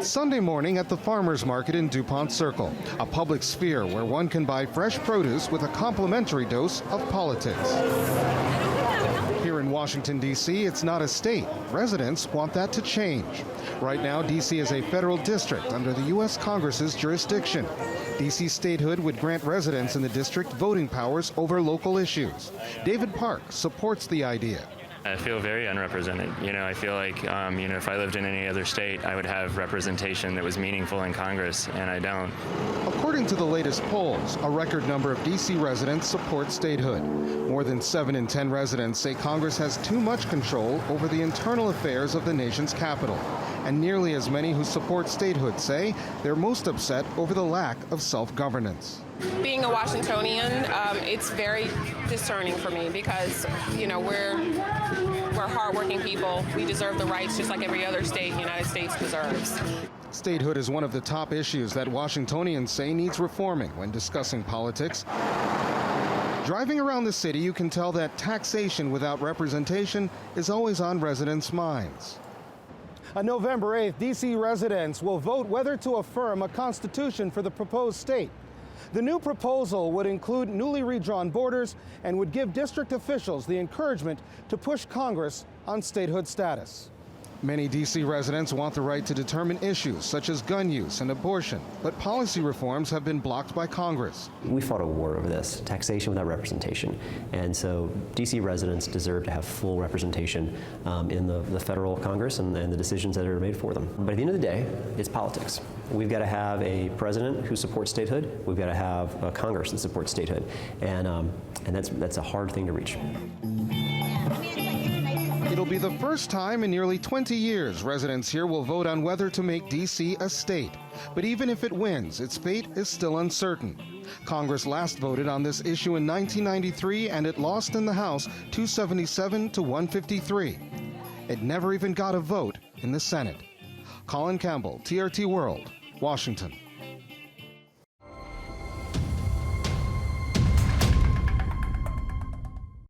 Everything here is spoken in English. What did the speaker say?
It's Sunday morning at the farmers market in DuPont Circle, a public sphere where one can buy fresh produce with a complimentary dose of politics. Here in Washington, D.C., it's not a state. Residents want that to change. Right now, D.C. is a federal district under the U.S. Congress's jurisdiction. D.C. statehood would grant residents in the district voting powers over local issues. David Park supports the idea. I feel very unrepresented. I feel like, if I lived in any other state, I would have representation that was meaningful in Congress, and I don't. According to the latest polls, a record number of D.C. residents support statehood. More than 7 in 10 residents say Congress has too much control over the internal affairs of the nation's capital. And nearly as many who support statehood say they're most upset over the lack of self-governance. Being a Washingtonian, it's very discerning for me because, we're hardworking people. We deserve the rights just like every other state the United States deserves. Statehood is one of the top issues that Washingtonians say needs reforming when discussing politics. Driving around the city, you can tell that taxation without representation is always on residents' minds. On November 8th, D.C. residents will vote whether to affirm a constitution for the proposed state. The new proposal would include newly redrawn borders and would give district officials the encouragement to push Congress on statehood status. Many D.C. residents want the right to determine issues such as gun use and abortion, but policy reforms have been blocked by Congress. We fought a war over this, taxation without representation. And so D.C. residents deserve to have full representation in the federal Congress and the decisions that are made for them. But at the end of the day, it's politics. We've got to have a president who supports statehood. We've got to have a Congress that supports statehood. And that's a hard thing to reach. It'll be the first time in nearly 20 years residents here will vote on whether to make D.C. a state. But even if it wins, its fate is still uncertain. Congress last voted on this issue in 1993, and it lost in the House 277 to 153. It never even got a vote in the Senate. Colin Campbell, TRT World, Washington.